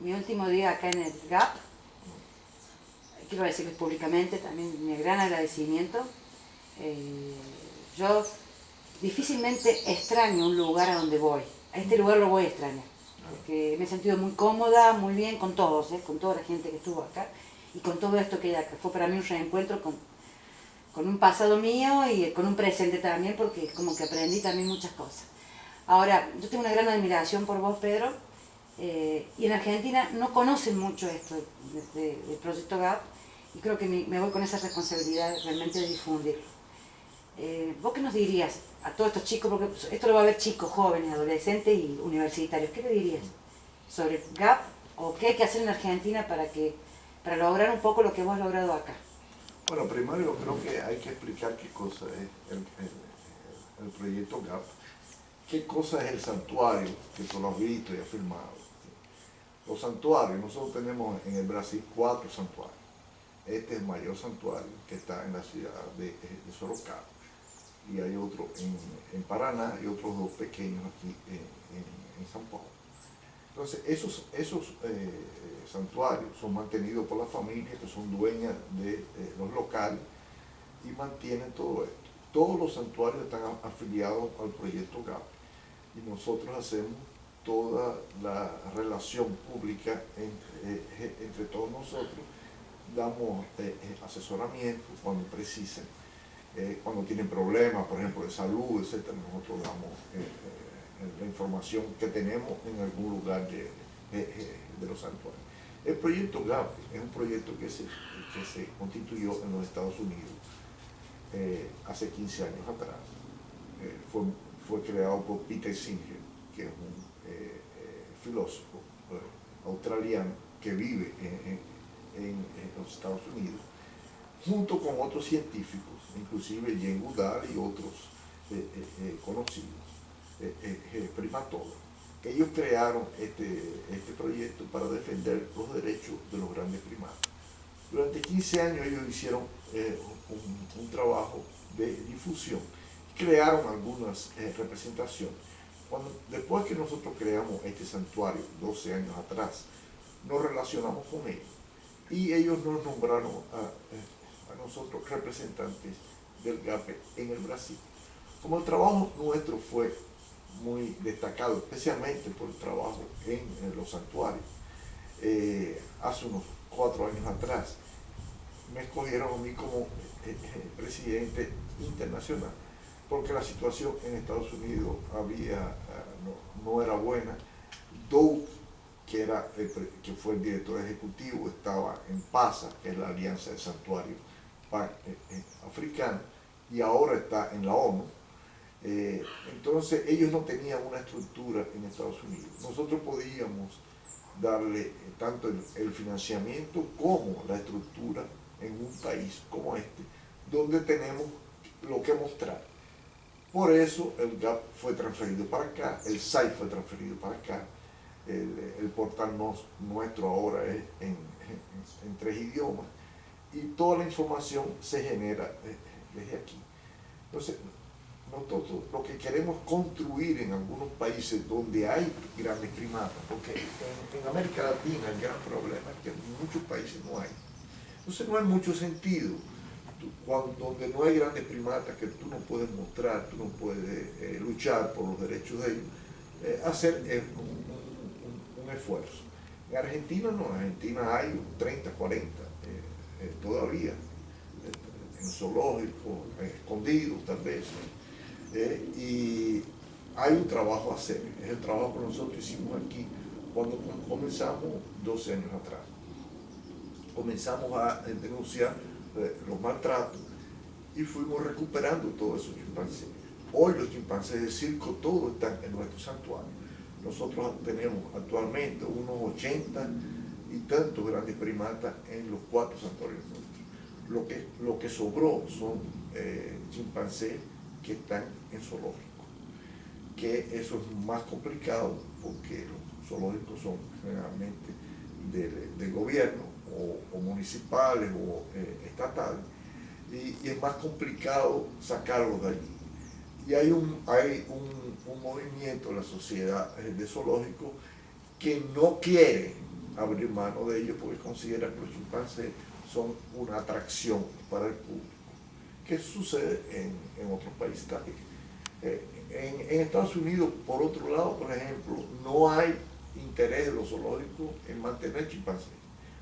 mi último día acá en el GAP. Quiero decirles públicamente también mi gran agradecimiento. Yo difícilmente extraño un lugar a donde voy. A este lugar lo voy a extrañar, porque me he sentido muy cómoda, muy bien con todos, con toda la gente que estuvo acá y con todo esto que fue para mí un reencuentro con un pasado mío y con un presente también, porque como que aprendí también muchas cosas. Ahora, yo tengo una gran admiración por vos, Pedro, y en Argentina no conocen mucho esto del Proyecto GAP, y creo que me voy con esa responsabilidad realmente de difundirlo. ¿Vos qué nos dirías a todos estos chicos, porque esto lo va a ver chicos, jóvenes, adolescentes y universitarios, qué le dirías sobre GAP o qué hay que hacer en Argentina para lograr un poco lo que vos has logrado acá? Bueno, primero yo creo que hay que explicar qué cosa es el proyecto GAP, qué cosa es el santuario, que tú lo has visto y has filmado. Los santuarios, nosotros tenemos en el Brasil 4 santuarios. Este es el mayor santuario que está en la ciudad de Sorocaba. Y hay otro en Paraná y otros 2 pequeños aquí en San Paulo. Entonces, esos santuarios son mantenidos por las familias que son dueñas de los locales y mantienen todo esto. Todos los santuarios están afiliados al proyecto GAP y nosotros hacemos toda la relación pública entre todos nosotros. Damos asesoramiento cuando precisan, cuando tienen problemas, por ejemplo, de salud, etc. Nosotros damos la información que tenemos en algún lugar de los santuarios. El proyecto GAP es un proyecto que se constituyó en los Estados Unidos hace 15 años atrás. Fue creado por Peter Singer, que es un filósofo australiano que vive en los Estados Unidos, junto con otros científicos, inclusive Jane Goodall y otros conocidos primatólogos. Ellos crearon este proyecto para defender los derechos de los grandes primatas. Durante 15 años ellos hicieron un trabajo de difusión, crearon algunas representaciones. Después que nosotros creamos este santuario, 12 años atrás, nos relacionamos con ellos y ellos nos nombraron a nosotros representantes del GAP en el Brasil. Como el trabajo nuestro fue muy destacado, especialmente por el trabajo en los santuarios, hace unos 4 años atrás me escogieron a mí como presidente internacional, porque la situación en Estados Unidos no era buena. Doug, que fue el director ejecutivo, estaba en PASA, que es la Alianza de Santuarios Africana, y ahora está en la ONU. Entonces ellos no tenían una estructura en Estados Unidos. Nosotros podíamos darle tanto el financiamiento como la estructura en un país como este, donde tenemos lo que mostrar. Por eso el GAP fue transferido para acá, el site fue transferido para acá, el portal nuestro ahora es en 3 idiomas y toda la información se genera desde aquí. Entonces, nosotros lo que queremos construir en algunos países donde hay grandes primatas, porque en América Latina el gran problema es que en muchos países no hay. Entonces no hay mucho sentido, donde no hay grandes primatas que tú no puedes mostrar, tú no puedes luchar por los derechos de ellos, hacer un esfuerzo. En Argentina no, en Argentina hay 30, 40 todavía, en zoológicos, escondidos tal vez, y hay un trabajo a hacer, es el trabajo que nosotros hicimos aquí cuando comenzamos 12 años atrás. Comenzamos a denunciar los maltratos y fuimos recuperando todos esos chimpancés. Hoy los chimpancés de circo todos están en nuestro santuario. Nosotros tenemos actualmente unos 80 y tantos grandes primatas en los 4 santuarios nuestros. Lo que sobró son chimpancés que están en zoológicos, que eso es más complicado porque los zoológicos son generalmente del gobierno o municipales o estatales, y es más complicado sacarlos de allí. Y hay un movimiento en la sociedad de zoológicos que no quiere abrir mano de ellos porque considera que los chimpancés son una atracción para el público. ¿Qué sucede en otros países también? En Estados Unidos, por otro lado, por ejemplo, no hay interés de los zoológicos en mantener chimpancés.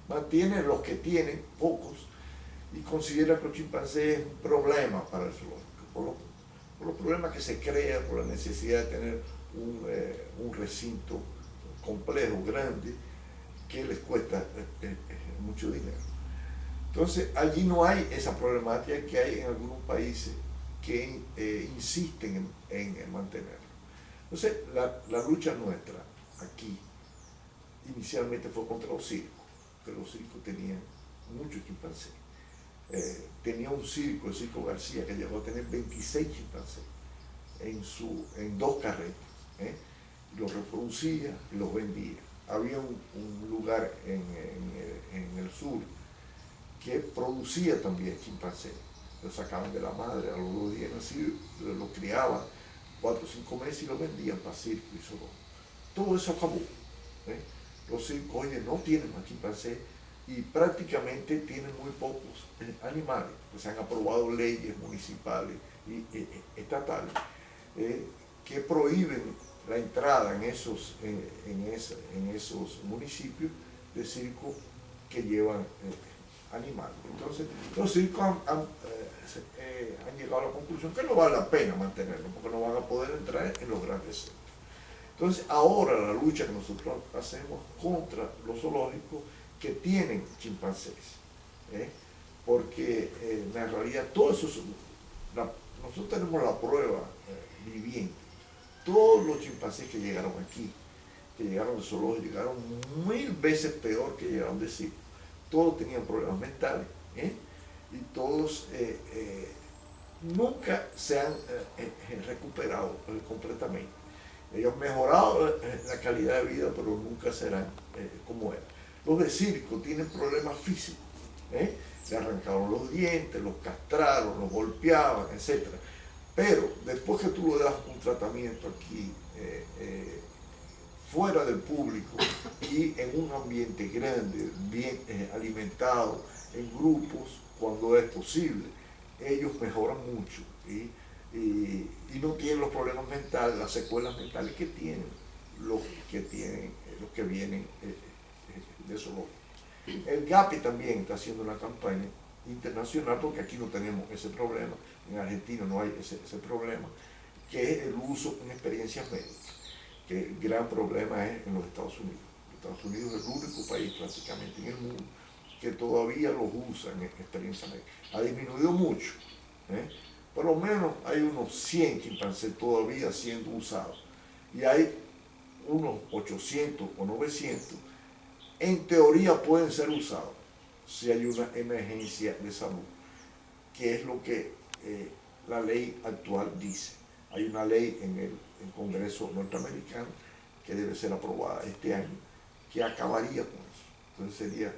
Mantienen los que tienen, pocos, y considera que los chimpancés es un problema para el zoológico, por los problemas que se crea, por la necesidad de tener un recinto complejo, grande, que les cuesta mucho dinero. Entonces, allí no hay esa problemática que hay en algunos países que insisten en mantenerlo. Entonces, la lucha nuestra aquí inicialmente fue contra los circos, que los circos tenían muchos chimpancés. Tenía un circo, el Circo García, que llegó a tener 26 chimpancés en 2 carretas. Los reproducía y los vendía. Había un lugar en el sur que producía también chimpancés. Los sacaban de la madre a los 2 días nacidos, los criaban 4 o 5 meses y los vendían para circo y zoológico. Todo eso acabó. Los circos hoy no tienen más chimpancés y prácticamente tienen muy pocos animales. Pues se han aprobado leyes municipales y estatales que prohíben la entrada en esos municipios de circos que llevan animales. Entonces, los circos han llegado a la conclusión que no vale la pena mantenerlo, porque no van a poder entrar en los grandes centros. Entonces, ahora la lucha que nosotros hacemos contra los zoológicos que tienen chimpancés, porque en realidad todo eso, nosotros tenemos la prueba viviente. Todos los chimpancés que llegaron aquí, que llegaron de zoológico, llegaron 1000 veces peor que llegaron de circo. Todos tenían problemas mentales, y todos nunca se han recuperado completamente. Ellos han mejorado la calidad de vida, pero nunca serán como eran. Los de circo tienen problemas físicos, le arrancaron los dientes, los castraron, los golpeaban, etc. Pero después que tú le das un tratamiento aquí, fuera del público y en un ambiente grande, bien alimentado, en grupos, cuando es posible, ellos mejoran mucho y no tienen los problemas mentales, las secuelas mentales que tienen los que vienen de zoológico. El GAPI también está haciendo una campaña internacional, porque aquí no tenemos ese problema, en Argentina no hay ese problema, que es el uso en experiencias médicas, que el gran problema es en los Estados Unidos. Los Estados Unidos es el único país prácticamente en el mundo que todavía los usa en experiencias médicas. Ha disminuido mucho, por lo menos hay unos 100 chimpancés todavía siendo usados, y hay unos 800 o 900 en teoría pueden ser usados si hay una emergencia de salud, que es lo que la ley actual dice. Hay una ley en el Congreso norteamericano que debe ser aprobada este año, que acabaría con eso. Entonces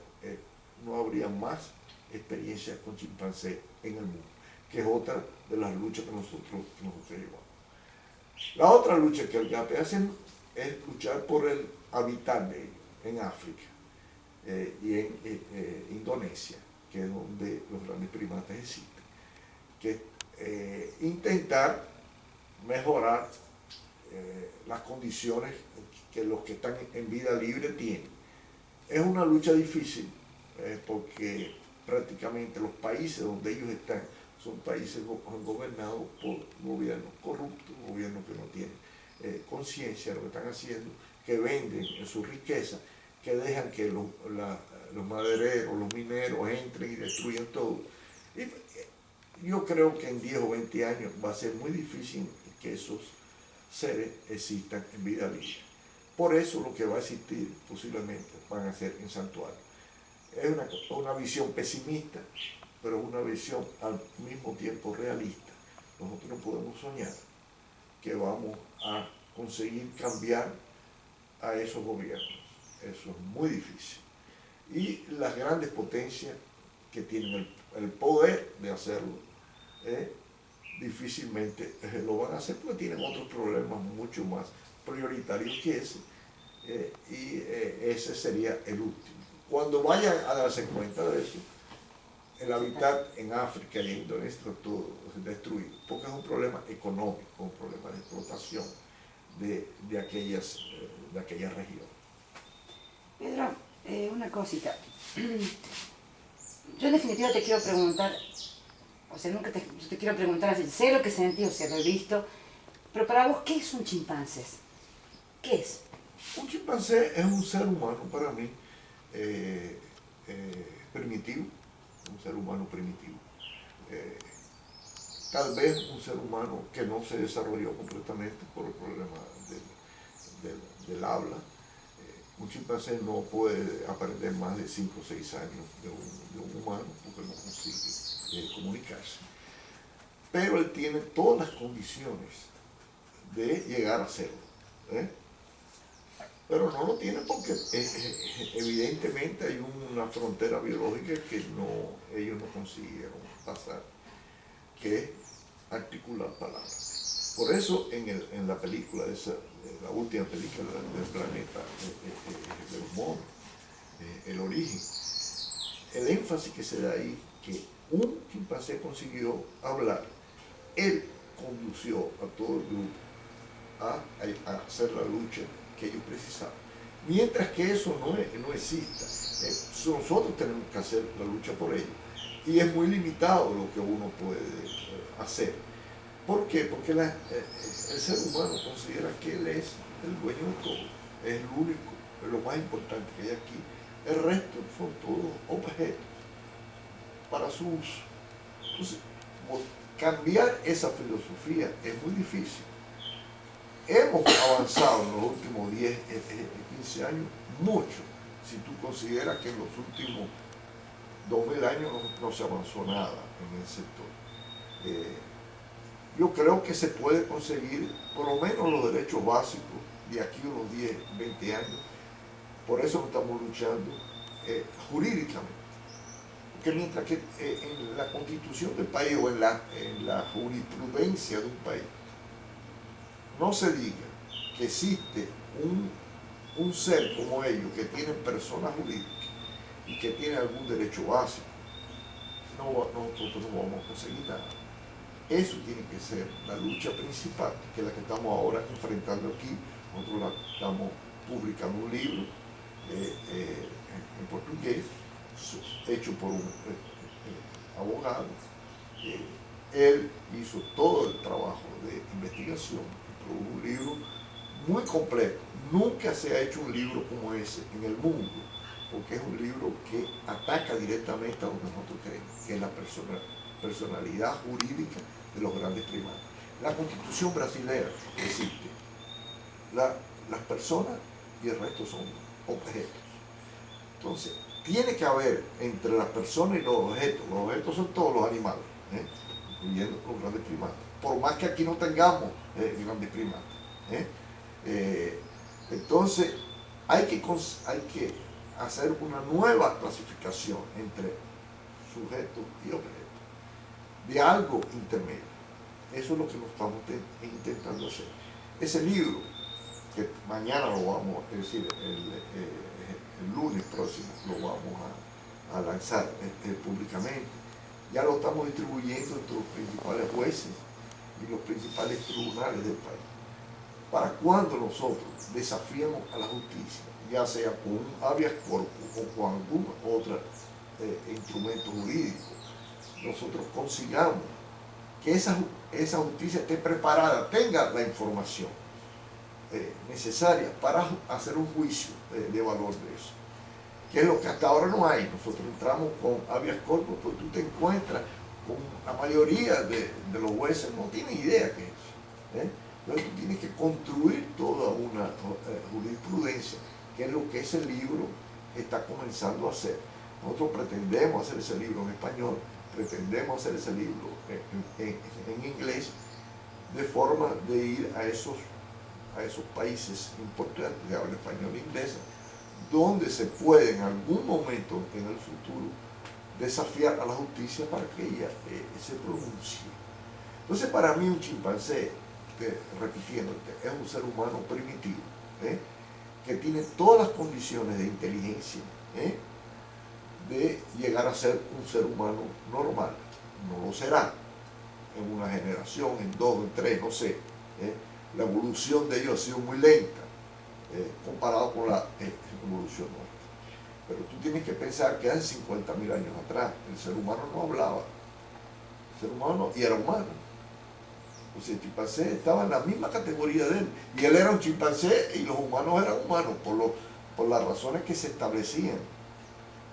no habría más experiencias con chimpancés en el mundo, que es otra de las luchas que nosotros llevamos. La otra lucha que el GAPE hace es luchar por el hábitat de ellos en África y en Indonesia, que es donde los grandes primates existen, que intentar mejorar las condiciones que los que están en vida libre tienen. Es una lucha difícil porque prácticamente los países donde ellos están son países gobernados por gobiernos corruptos, gobiernos que no tienen conciencia de lo que están haciendo, que venden su riqueza, que dejan que los madereros, los mineros entren y destruyan todo. Y yo creo que en 10 o 20 años va a ser muy difícil que esos seres existan en vida libre. Por eso lo que va a existir posiblemente van a ser en santuarios. Es una visión pesimista, pero es una visión al mismo tiempo realista. Nosotros no podemos soñar que vamos a conseguir cambiar a esos gobiernos. Eso es muy difícil. Y las grandes potencias que tienen el poder de hacerlo, difícilmente lo van a hacer porque tienen otros problemas mucho más prioritarios que ese, Ese sería el último. Cuando vayan a darse cuenta de eso, el hábitat en África y en Indonesia está todo destruido, porque es un problema económico, un problema de explotación de aquella región. Pedro, una cosita. Yo en definitiva te quiero preguntar, o sea, nunca yo te quiero preguntar así, sé lo que sentí, o sea, lo he visto, pero para vos, ¿qué es un chimpancé? ¿Qué es? Un chimpancé es un ser humano para mí primitivo, un ser humano primitivo. Tal vez un ser humano que no se desarrolló completamente por el problema del habla. Un chimpancé no puede aprender más de 5 o 6 años de un humano porque no consigue comunicarse. Pero él tiene todas las condiciones de llegar a serlo. Pero no lo tiene porque evidentemente hay una frontera biológica que ellos no consiguieron pasar, que es articular palabras. Por eso en la película, la última película del planeta de los monos, El origen, el énfasis que se da ahí, que un chimpancé consiguió hablar, él condució a todo el grupo a hacer la lucha que ellos precisaban. Mientras que eso no exista, nosotros tenemos que hacer la lucha por ello. Y es muy limitado lo que uno puede hacer. ¿Por qué? Porque el ser humano considera que él es el dueño de todo, es el único, es lo más importante que hay aquí. El resto son todos objetos para su uso. Entonces, cambiar esa filosofía es muy difícil. Hemos avanzado en los últimos 10, 15 años mucho, si tú consideras que en los últimos 2000 años no se avanzó nada en el sector. Yo creo que se puede conseguir por lo menos los derechos básicos de aquí a unos 10, 20 años. Por eso estamos luchando jurídicamente. Porque mientras que en la constitución del país o en la jurisprudencia de un país no se diga que existe un ser como ellos que tiene personas jurídicas y que tiene algún derecho básico, nosotros no vamos a conseguir nada. Eso tiene que ser la lucha principal, que es la que estamos ahora enfrentando aquí. Nosotros estamos publicando un libro en portugués, hecho por un abogado. Él hizo todo el trabajo de investigación, produjo un libro muy completo. Nunca se ha hecho un libro como ese en el mundo, porque es un libro que ataca directamente a lo que nosotros creemos, que es la personalidad jurídica de los grandes primates. La Constitución brasileña existe. Las personas y el resto son objetos. Entonces, tiene que haber entre las personas y los objetos son todos los animales, incluyendo los grandes primates, por más que aquí no tengamos grandes primates. Entonces, hay que hacer una nueva clasificación entre sujeto y objeto, de algo intermedio. Eso es lo que nos estamos intentando hacer. Ese libro, que mañana lo vamos, es decir, el lunes próximo lo vamos a lanzar públicamente, ya lo estamos distribuyendo entre los principales jueces y los principales tribunales del país. Para cuando nosotros desafiemos a la justicia, ya sea con un habeas corpus o con algún otro instrumento jurídico, nosotros consigamos que esa justicia esté preparada, tenga la información necesaria para hacer un juicio de valor de eso, que es lo que hasta ahora no hay. Nosotros entramos con habeas corpus, pues tú te encuentras con la mayoría de los jueces no tienen idea que es eso. Entonces tú tienes que construir toda una jurisprudencia, que es lo que ese libro está comenzando a hacer. Nosotros pretendemos hacer ese libro en español, pretendemos hacer ese libro en inglés, de forma de ir a esos países importantes que hablan español e inglés, donde se puede en algún momento en el futuro desafiar a la justicia para que ella se pronuncie. Entonces, para mí un chimpancé, repitiéndote, es un ser humano primitivo, que tiene todas las condiciones de inteligencia, de llegar a ser un ser humano normal. No lo será en una generación, en dos, en tres, no sé. La evolución de ellos ha sido muy lenta comparado con la evolución nuestra. Pero tú tienes que pensar que hace 50.000 años atrás el ser humano no hablaba. El ser humano y era humano. O sea, el chimpancé estaba en la misma categoría de él. Y él era un chimpancé y los humanos eran humanos por las razones que se establecían,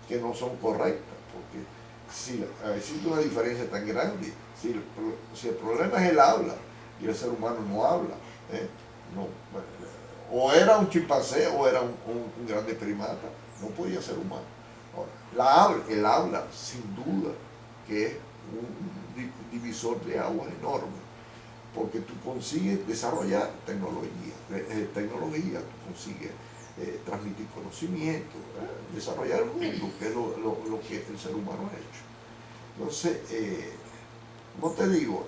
que no son correctas. Porque si existe una diferencia tan grande, si el problema es el habla y el ser humano no habla, no, o era un chimpancé o era un grande primata, no podía ser humano. Ahora, el habla, sin duda, que es un divisor de aguas enorme, porque tú consigues desarrollar tecnología, tú consigues transmitir conocimiento, desarrollar el mundo, que es lo que el ser humano ha hecho. Entonces, como te digo,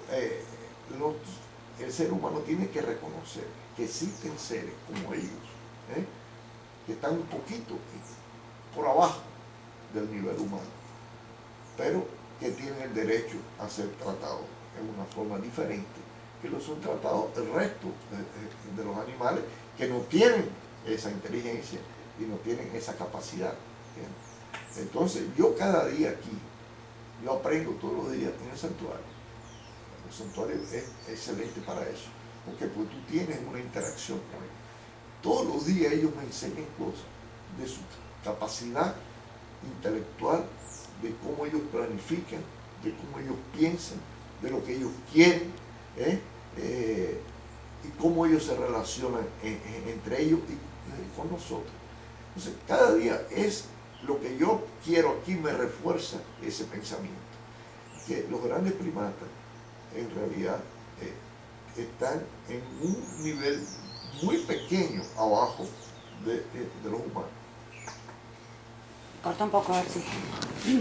el ser humano tiene que reconocer que existen seres como ellos, que están un poquito por abajo del nivel humano, pero que tienen el derecho a ser tratados en una forma diferente que lo son tratados el resto de los animales que no tienen esa inteligencia y no tienen esa capacidad. Entonces, yo cada día aquí, yo aprendo todos los días en el santuario. El santuario es excelente para eso, porque pues, tú tienes una interacción con ellos. Todos los días ellos me enseñan cosas de su capacidad intelectual, de cómo ellos planifican, de cómo ellos piensan, de lo que ellos quieren, y cómo ellos se relacionan entre ellos y con nosotros. Entonces, cada día es lo que yo quiero aquí, me refuerza ese pensamiento, que los grandes primatas en realidad están en un nivel muy pequeño abajo de los humanos. Corta un poco, a ver si...